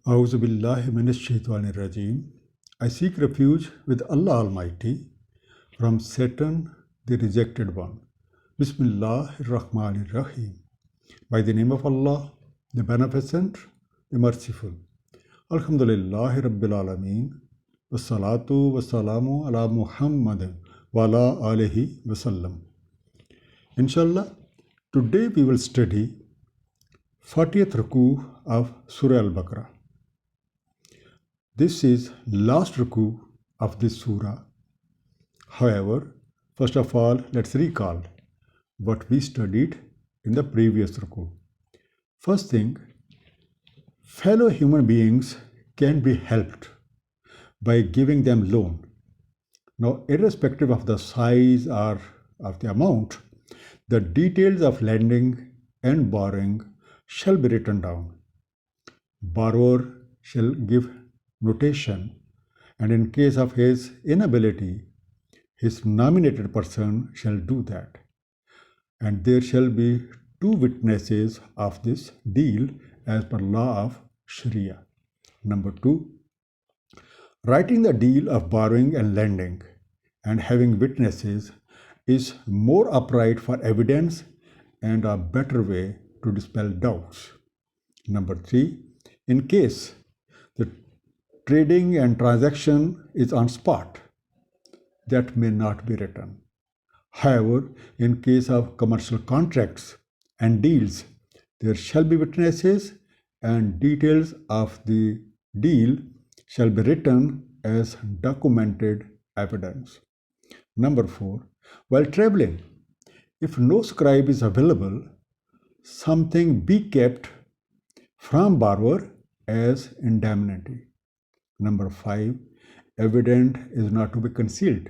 A'udhu billahi minash shaitanir rajim. I seek refuge with Allah Almighty from Satan, the rejected one. Bismillahir Rahmanir Rahim. By the name of Allah, the Beneficent, the Merciful. Alhamdulillahi Rabbil Alameen. Wassalatu wassalamu ala Muhammadin wa ala alihi wasallam. Inshallah, today we will study 40th Ruku of Surah Al-Baqarah. This is last ruku of this surah. However, first of all, let's recall what we studied in the previous ruku. First thing, fellow human beings can be helped by giving them loan. Now, irrespective of the size or of the amount, the details of lending and borrowing shall be written down. Borrower shall give notation, and in case of his inability, his nominated person shall do that. And there shall be two witnesses of this deal as per law of Sharia. Number two, writing the deal of borrowing and lending and having witnesses is more upright for evidence and a better way to dispel doubts. Number three, in case the trading and transaction is on spot, that may not be written. However, in case of commercial contracts and deals, there shall be witnesses and details of the deal shall be written as documented evidence. Number four, while traveling, if no scribe is available, something be kept from borrower as indemnity. Number five, evidence is not to be concealed.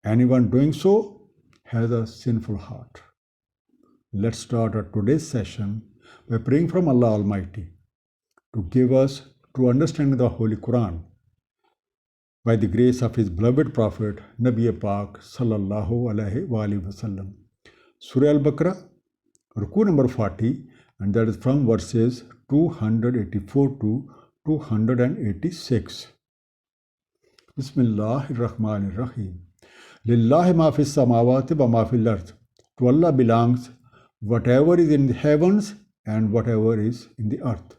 Anyone doing so has a sinful heart. Let's start our today's session by praying from Allah Almighty to give us true understanding of the Holy Quran by the grace of His beloved Prophet Nabi Pak Sallallahu Alaihi Wasallam. Surah Al-Baqarah, Ruku number 40, and that is from verses 284 to 286. Bismillahir Rahmanir Rahim. Lillahi ma fis samawati wa ma fil ard. To Allah belongs whatever is in the heavens and whatever is in the earth.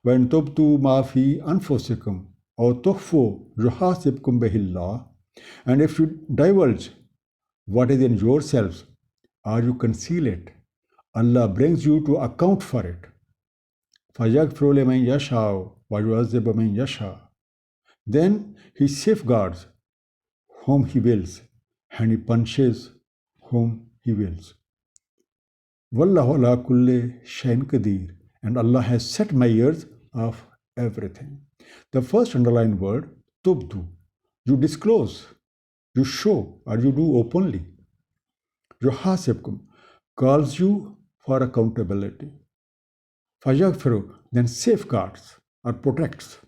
Wa in tubtu ma fi anfusikum aw tukhfu yuhasibkum bihillah. And if you divulge what is in yourselves or you conceal it, Allah brings you to account for it. فَيَغْفِرُ لِمَنْ يَشَاءُ وَيُعَذِّبُ مَنْ يَشَاءُ. Then He safeguards whom He wills, and He punishes whom He wills. وَاللَّهُ عَلَى كُلِّ شَيْءٍ قَدِيرٌ. And Allah has set measures of everything. The first underlined word, tubdu, you disclose, you show, or you do openly. Yuhasibkum, calls you for accountability. Fayaghfiru, then safeguards or protects.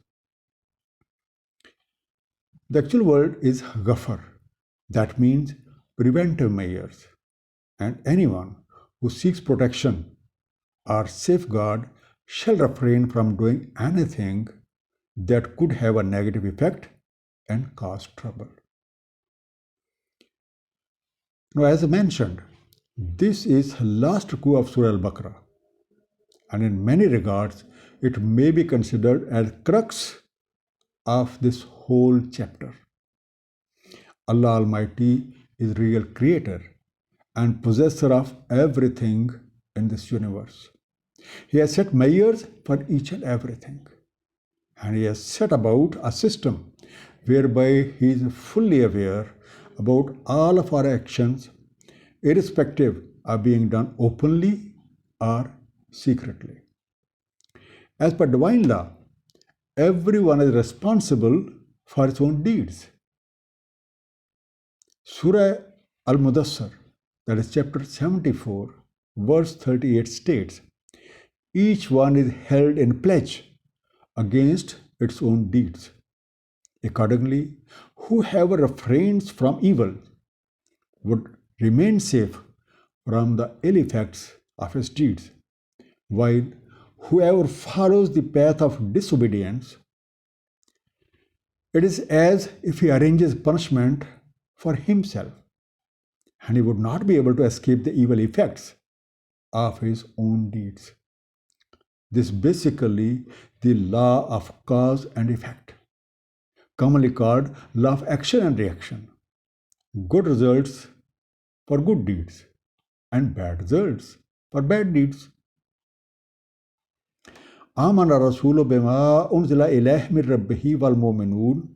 The actual word is ghafar. That means preventive measures. And anyone who seeks protection or safeguard shall refrain from doing anything that could have a negative effect and cause trouble. Now, as I mentioned, this is last ruku of Surah Al-Baqarah, and in many regards, it may be considered as crux of this whole chapter. Allah Almighty is real creator and possessor of everything in this universe. He has set measures for each and everything, and He has set about a system whereby He is fully aware about all of our actions, irrespective of being done openly or secretly. As per divine law, everyone is responsible for his own deeds. Surah Al-Mudassar, that is chapter 74, verse 38 states, each one is held in pledge against its own deeds. Accordingly, whoever refrains from evil would remain safe from the ill effects of his deeds, while whoever follows the path of disobedience, it is as if he arranges punishment for himself, and he would not be able to escape the evil effects of his own deeds. This is basically the law of cause and effect, commonly called law of action and reaction. Good results for good deeds and bad results for bad deeds. Amana Rasulu bima unzila ilayhi min rabbihi wal mu'minun.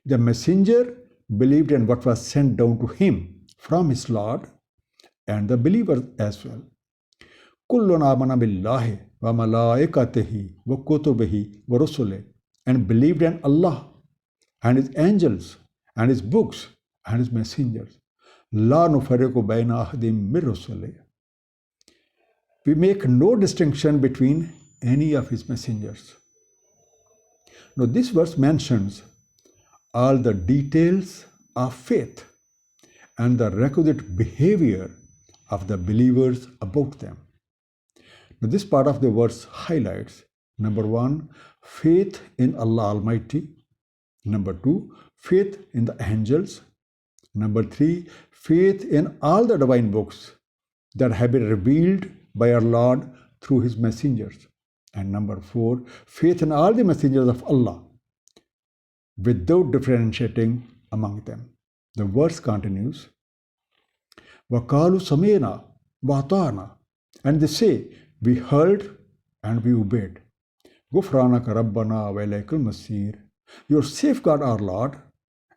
The messenger believed in what was sent down to him from his Lord, and the believers as well. Kullun amana billahi wa malaikatihi wa kutubihi wa rusulihi, and believed in Allah and his angels and his books and his messengers. La nufarriqu bayna ahadim min rusulihi. We make no distinction between any of his messengers. Now, this verse mentions all the details of faith and the requisite behavior of the believers about them. Now, this part of the verse highlights, number one, faith in Allah Almighty. Number two, faith in the angels. Number three, faith in all the divine books that have been revealed by our Lord through his messengers. And number four, faith in all the messengers of Allah without differentiating among them. The verse continues, وَقَالُوا سَمِعْنَا وَأَطَعْنَا, and they say, we heard and we obeyed. غُفْرَانَكَ رَبَّنَا وَإِلَيْكَ الْمَصِيرُ. You safeguard our Lord,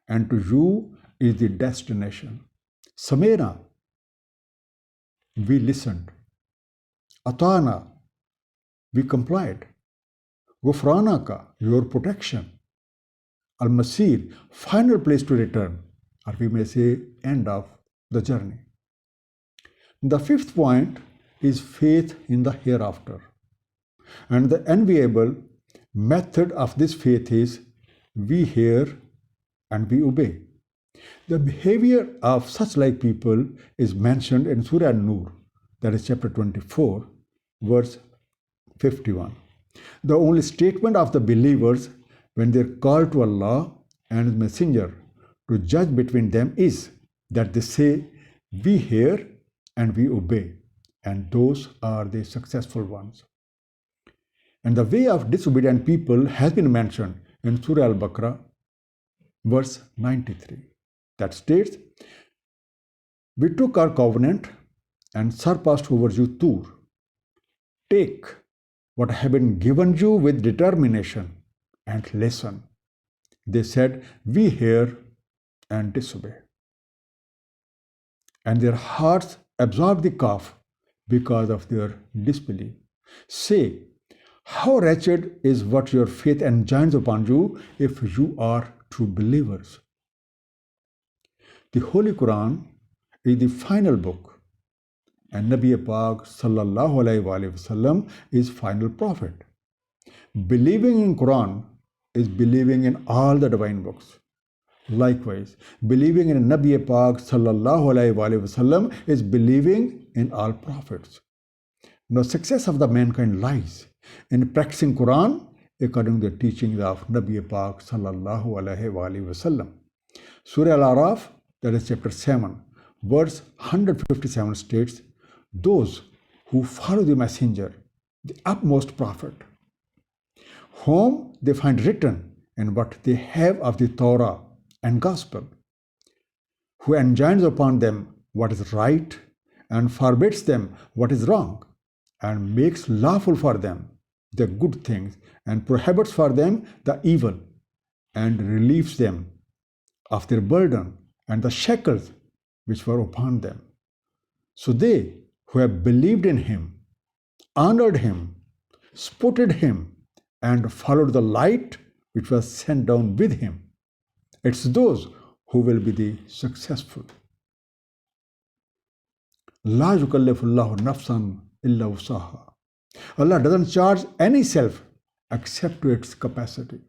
and to you is the destination. Samena, we listened. Atana, we complied. Gufranaka, your protection. Al-Masir, final place to return, or we may say end of the journey. The fifth point is faith in the hereafter. And the enviable method of this faith is we hear and we obey. The behavior of such like people is mentioned in Surah An-Nur, that is chapter 24, verse 51. The only statement of the believers when they are called to Allah and His Messenger to judge between them is that they say, we hear and we obey, and those are the successful ones. And the way of disobedient people has been mentioned in Surah Al-Baqarah, verse 93, that states, we took our covenant and surpassed over you Tur. Take what have been given you with determination and listen. They said, we hear and disobey. And their hearts absorbed the calf because of their disbelief. Say, how wretched is what your faith enjoins upon you if you are true believers. The Holy Quran is the final book, and Nabi Pak sallallahu alaihi wasallam is final prophet. Believing in Quran is believing in all the divine books. Likewise, believing in Nabi Pak sallallahu alaihi wasallam is believing in all prophets. Now, success of the mankind lies in practicing Quran according to the teachings of Nabi Pak sallallahu alaihi wasallam. Surah Al-Araf, that is chapter 7, verse 157 states, those who follow the messenger, the utmost prophet, whom they find written in what they have of the Torah and Gospel, who enjoins upon them what is right and forbids them what is wrong, and makes lawful for them the good things and prohibits for them the evil, and relieves them of their burden and the shackles which were upon them. So they who have believed in him, honored him, spotted him, and followed the light which was sent down with him, it's those who will be the successful. La yukallifullahu nafsan illa wusaha. Allah doesn't charge any self except to its capacity.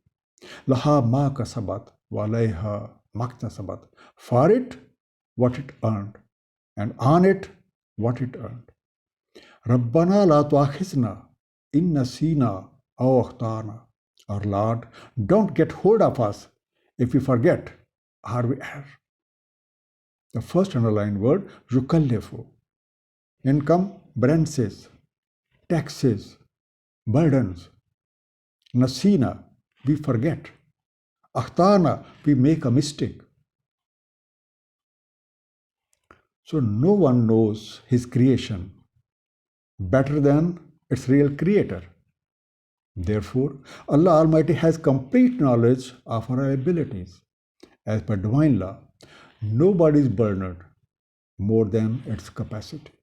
Laha ma kasabat wa alayha maktasabat. For it, what it earned, and on it, what it earned. Rabbana la tuakhizna Inna Sina Awakhtana. Our Lord, don't get hold of us if we forget or we err. The first underlined word, yukallifu. Encumbrances, taxes, burdens. Nasina, we forget. Akhtana, we make a mistake. So no one knows his creation better than its real creator. Therefore, Allah Almighty has complete knowledge of our abilities. As per divine law, nobody is burdened more than its capacity.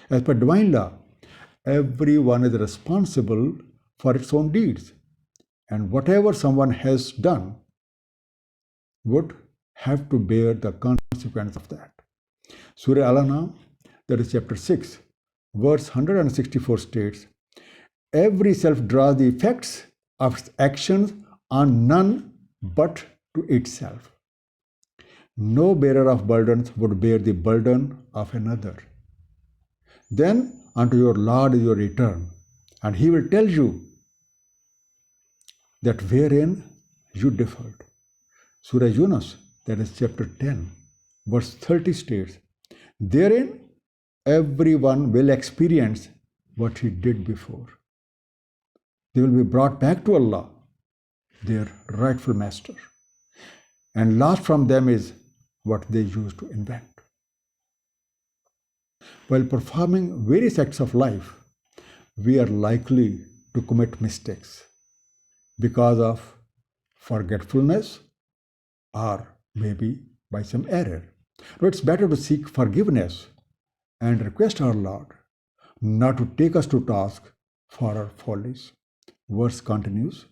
As per divine law, everyone is responsible for its own deeds, and whatever someone has done would have to bear the consequence of that. Surah Al-An'am, that is chapter 6, verse 164 states, every self draws the effects of its actions on none but to itself. No bearer of burdens would bear the burden of another. Then unto your Lord is your return, and he will tell you that wherein you differed. Surah Yunus, that is chapter 10, verse 30 states, therein everyone will experience what he did before. They will be brought back to Allah, their rightful master. And lost from them is what they used to invent. While performing various acts of life, we are likely to commit mistakes because of forgetfulness or maybe by some error. So it's better to seek forgiveness and request our Lord not to take us to task for our follies. Verse continues,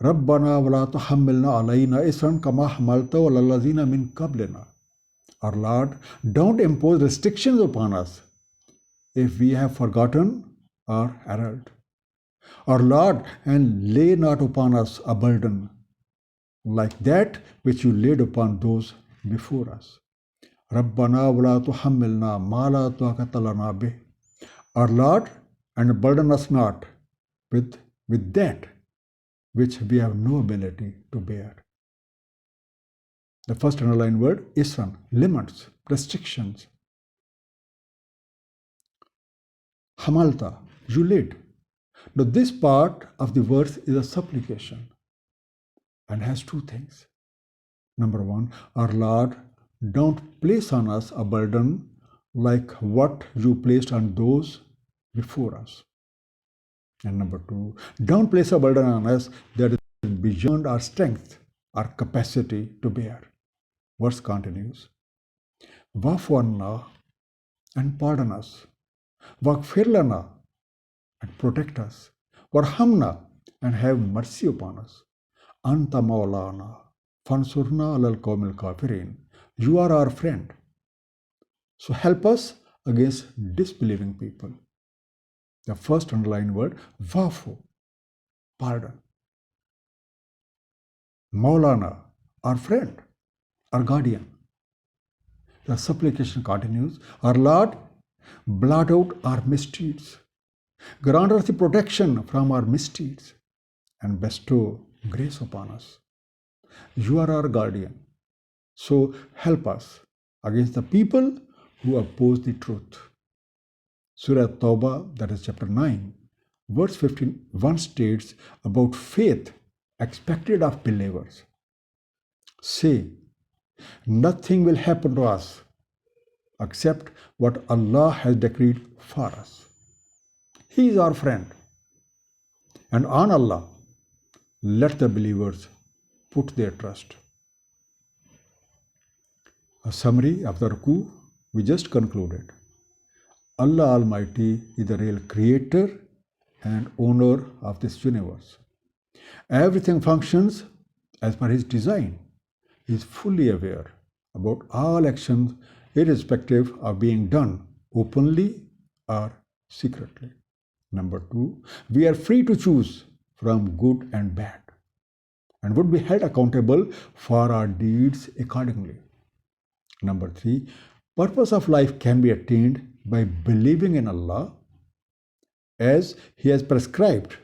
Rabbana wa la tuhammilna alayna isran kama hamalta ala allazina min qablina. Our Lord, don't impose restrictions upon us if we have forgotten or erred. Our Lord, and lay not upon us a burden like that which you laid upon those before us. Rabbana wa la tuhammilna ma la taqata lana bih. Our Lord, and burden us not with that which we have no ability to bear. The first underlined word, isran, limits, restrictions. Hamalta, you laid. Now this part of the verse is a supplication and has two things. Number one, our Lord, don't place on us a burden like what you placed on those before us. And number two, don't place a burden on us that is beyond our strength, our capacity to bear. Verse continues, Wa'fu anna, and pardon us. Waghfir lana, and protect us. Warhamna, and have mercy upon us. Anta maulana, fansurna alal qawmil kafirin. You are our friend. So help us against disbelieving people. The first underlined word, Wa'fu, pardon. Maulana, our friend, our guardian. The supplication continues, our Lord, blot out our misdeeds. Grant us the protection from our misdeeds and bestow grace upon us. You are our guardian. So help us against the people who oppose the truth. Surah Tawbah, that is chapter 9, verse 51 states about faith expected of believers. Say, nothing will happen to us except what Allah has decreed for us. He is our friend. And on Allah, let the believers put their trust. A summary of the Ruku we just concluded. Allah Almighty is the real creator and owner of this universe. Everything functions as per His design. He is fully aware about all actions, irrespective of being done openly or secretly. Number two, we are free to choose from good and bad and would be held accountable for our deeds accordingly. Number three, purpose of life can be attained by believing in Allah as He has prescribed,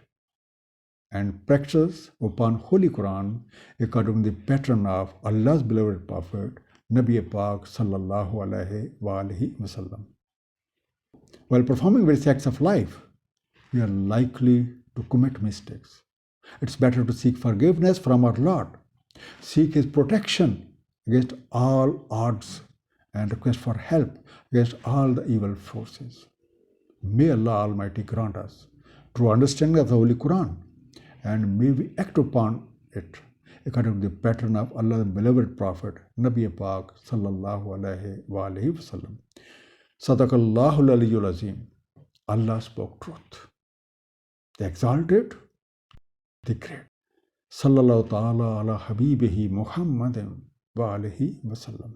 and practice upon Holy Quran according to the pattern of Allah's beloved Prophet, Nabi Pak Sallallahu Alaihi Wasallam. While performing various acts of life, we are likely to commit mistakes. It's better to seek forgiveness from our Lord, seek His protection against all odds, and request for help against all the evil forces. May Allah Almighty grant us true understanding of the Holy Quran, and may we act upon it according to the pattern of Allah's beloved Prophet, Nabi Pak Sallallahu Alaihi Wasallam. Sadaqallahul Aliyyul Azim. Allah spoke truth. The exalted, the great. Sallallahu ta'ala ala habibihi Muhammadin wa alihi wasallam.